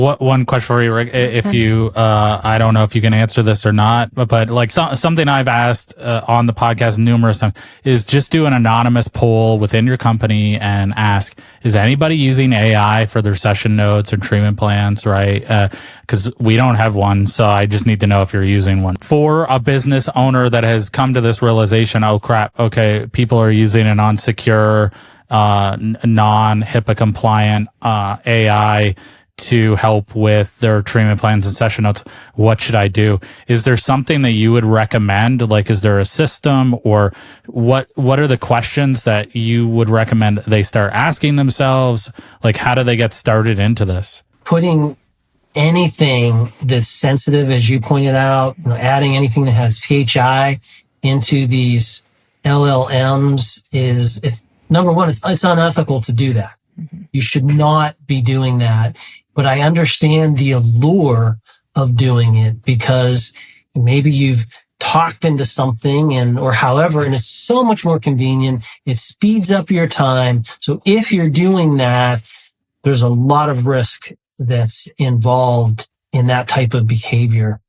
One question for you, Rick? If you, I don't know if you can answer this or not, but like something I've asked on the podcast numerous times is just do an anonymous poll within your company and ask, is anybody using AI for their session notes or treatment plans, right? Because we don't have one, so I just need to know if you're using one. For a business owner that has come to this realization, oh crap, okay, people are using an unsecure, non-HIPAA compliant AI to help with their treatment plans and session notes. What should I do? Is there something that you would recommend? Like, is there a system, or what are the questions that you would recommend they start asking themselves? Like, how do they get started into this? Putting anything that's sensitive, as you pointed out, adding anything that has PHI into these LLMs it's number one, it's unethical to do that. Mm-hmm. You should not be doing that. But I understand the allure of doing it, because maybe you've talked into something or however, and it's so much more convenient. It speeds up your time. So if you're doing that, there's a lot of risk that's involved in that type of behavior.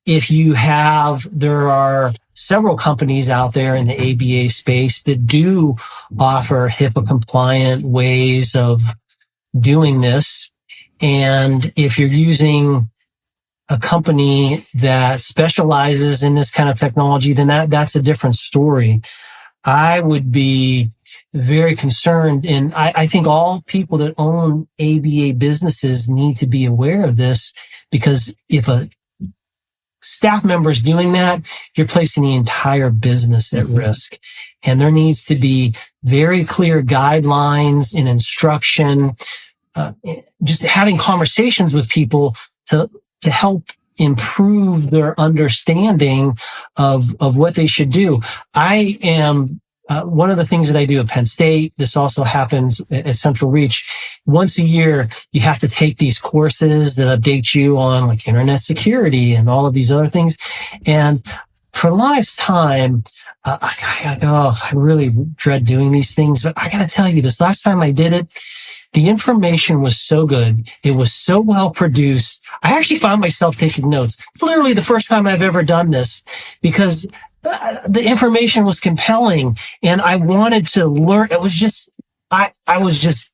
There are several companies out there in the ABA space that do offer HIPAA compliant ways of doing this. And if you're using a company that specializes in this kind of technology, then that's a different story. I would be very concerned, and I think all people that own ABA businesses need to be aware of this, because if a staff member is doing that, you're placing the entire business at risk. And there needs to be very clear guidelines and instruction, just having conversations with people to help improve their understanding of what they should do. I am one of the things that I do at Penn State, this also happens at Central Reach. Once a year, you have to take these courses that update you on like internet security and all of these other things. And for the longest time, I really dread doing these things, but I got to tell you, this last time I did it, the information was so good. It was so well produced. I actually found myself taking notes. It's literally the first time I've ever done this, because the information was compelling and I wanted to learn. It was just, I was just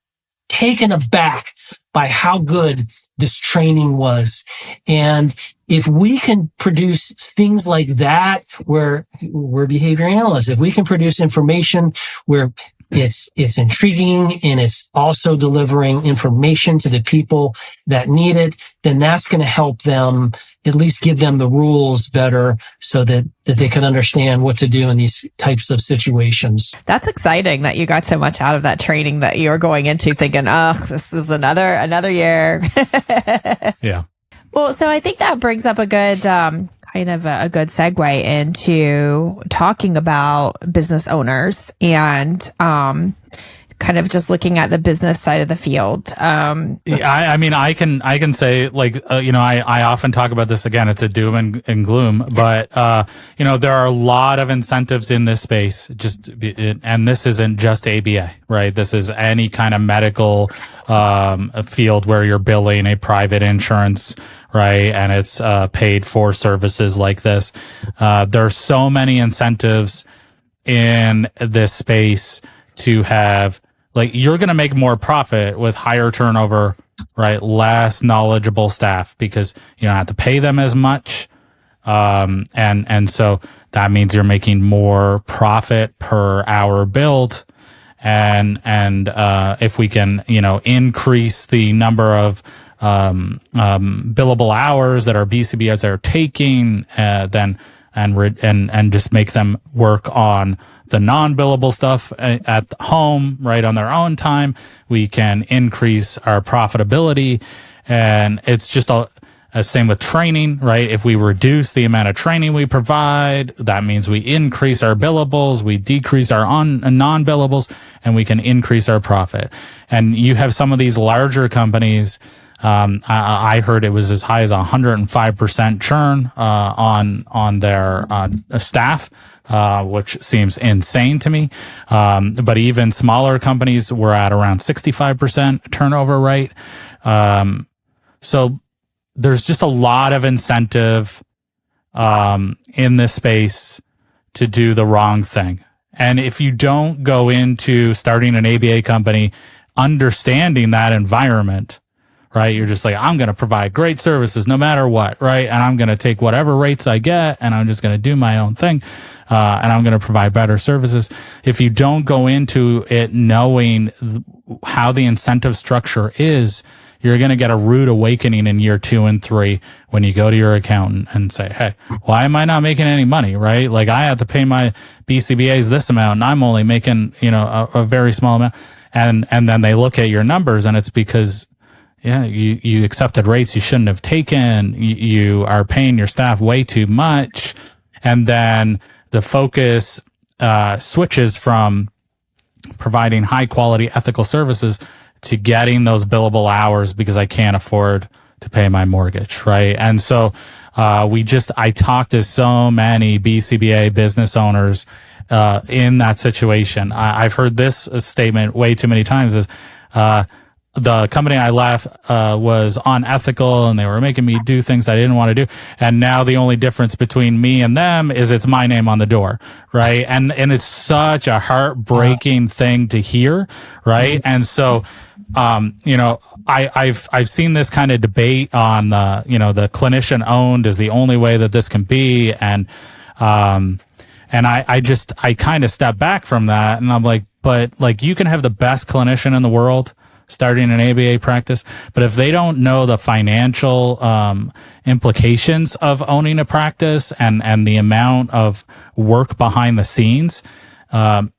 taken aback by how good this training was. And if we can produce things like that, where we're behavior analysts, if we can produce information where it's intriguing and it's also delivering information to the people that need it, then that's going to help them, at least give them the rules better, so that they can understand what to do in these types of situations. That's exciting that you got so much out of that training that you're going into thinking, oh, this is another year. Yeah. Well, so I think that brings up a good, kind of a good segue into talking about business owners and kind of just looking at the business side of the field. I mean, I can say, like, I often talk about this. Again, it's a doom and gloom, but there are a lot of incentives in this space. And this isn't just ABA, right? This is any kind of medical field where you're billing a private insurance, right? And it's paid for services like this. There's so many incentives in this space to have, like, you're going to make more profit with higher turnover, right? Less knowledgeable staff, because you don't have to pay them as much. And so that means you're making more profit per hour billed. And if we can, increase the number of billable hours that our BCBs are taking, then and just make them work on the non-billable stuff at home, right, on their own time, we can increase our profitability. And it's just same with training, right? If we reduce the amount of training we provide, that means we increase our billables, we decrease our non-billables, and we can increase our profit. And you have some of these larger companies. I heard it was as high as 105% churn on their staff, which seems insane to me. But even smaller companies were at around 65% turnover rate. So there's just a lot of incentive in this space to do the wrong thing. And if you don't go into starting an ABA company understanding that environment, right, you're just like, I'm going to provide great services no matter what, right? And I'm going to take whatever rates I get and I'm just going to do my own thing. And I'm going to provide better services. If you don't go into it knowing how the incentive structure is, you're going to get a rude awakening in year 2 and 3 when you go to your accountant and say, hey, why am I not making any money, right? Like I have to pay my BCBAs this amount and I'm only making, a very small amount. And then they look at your numbers and it's because, you accepted rates you shouldn't have taken. You are paying your staff way too much. And then the focus switches from providing high quality ethical services to getting those billable hours because I can't afford to pay my mortgage, right? And so I talked to so many BCBA business owners in that situation. I've heard this statement way too many times is the company I left was unethical and they were making me do things I didn't want to do. And now the only difference between me and them is it's my name on the door, right? And it's such a heartbreaking thing to hear, right? And so I've seen this kind of debate on the clinician owned is the only way that this can be. And I kind of step back from that and I'm like, but like you can have the best clinician in the world starting an ABA practice, but if they don't know the financial implications of owning a practice and the amount of work behind the scenes, and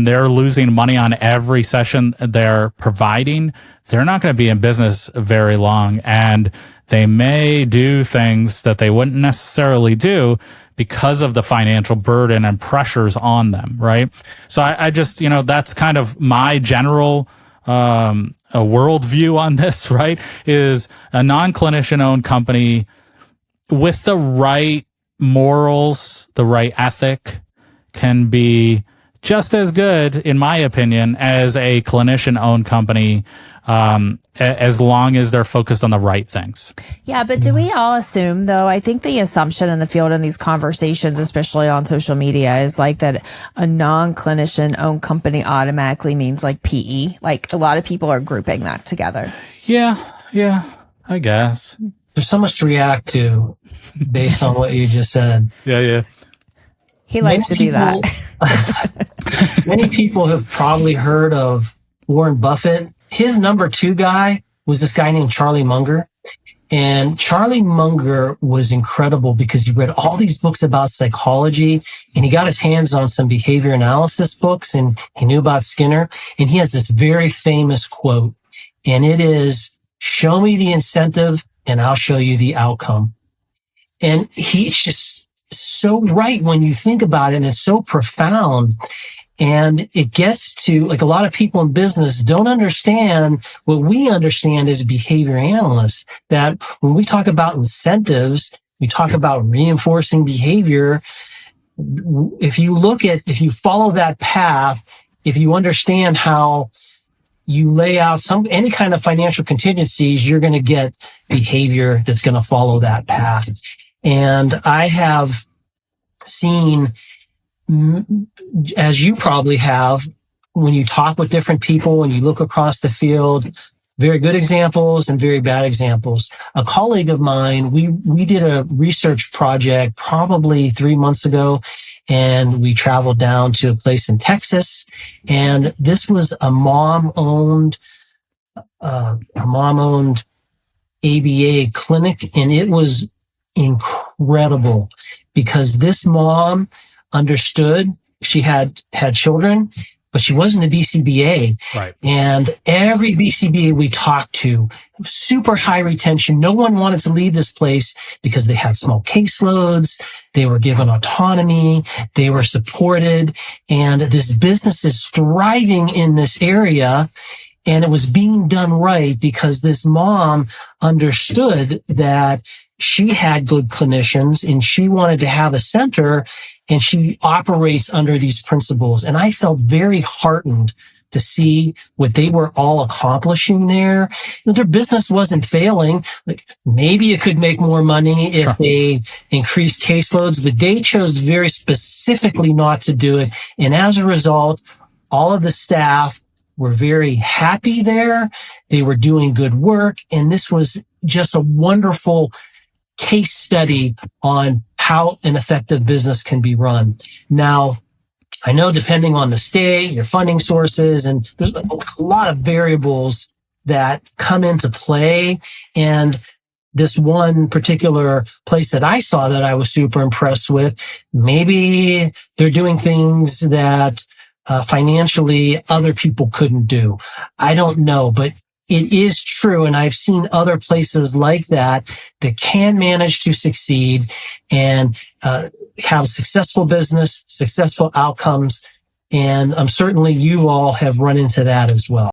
they're losing money on every session they're providing, they're not going to be in business very long, and they may do things that they wouldn't necessarily do because of the financial burden and pressures on them, right? So I just, that's kind of my general a worldview on this, right? Is a non-clinician owned company with the right morals, the right ethic can be just as good, in my opinion, as a clinician owned company, as long as they're focused on the right things. Yeah, but do we all assume, though? I think the assumption in the field in these conversations, especially on social media, is like that a non-clinician owned company automatically means like PE. Like a lot of people are grouping that together. Yeah, I guess. There's so much to react to based on what you just said. Yeah. He likes to do that. Many people have probably heard of Warren Buffett. His number 2 guy was this guy named Charlie Munger. And Charlie Munger was incredible because he read all these books about psychology and he got his hands on some behavior analysis books and he knew about Skinner. And he has this very famous quote, and it is, "Show me the incentive and I'll show you the outcome." And he's just so right when you think about it, and it's so profound. And it gets to, like, a lot of people in business don't understand what we understand as behavior analysts, that when we talk about incentives, we talk about reinforcing behavior. If you follow that path, if you understand how you lay out any kind of financial contingencies, you're going to get behavior that's going to follow that path. And I have seen, as you probably have, when you talk with different people and you look across the field, very good examples and very bad examples. A colleague of mine, we did a research project probably 3 months ago, and we traveled down to a place in Texas, and this was a mom-owned ABA clinic, and it was incredible because this mom understood. She had children, but she wasn't a BCBA. Right. And every BCBA we talked to, super high retention. No one wanted to leave this place because they had small caseloads. They were given autonomy. They were supported. And this business is thriving in this area. And it was being done right because this mom understood that she had good clinicians and she wanted to have a center, and she operates under these principles. And I felt very heartened to see what they were all accomplishing there. Their business wasn't failing. Like maybe it could make more money if they increased caseloads, but they chose very specifically not to do it. And as a result, all of the staff were very happy there. They were doing good work. And this was just a wonderful case study on how an effective business can be run. Now, I know depending on the state, your funding sources, and there's a lot of variables that come into play. And this one particular place that I saw that I was super impressed with, maybe they're doing things that financially other people couldn't do. I don't know, but it is true. And I've seen other places like that can manage to succeed and have successful business, successful outcomes. And certainly you all have run into that as well.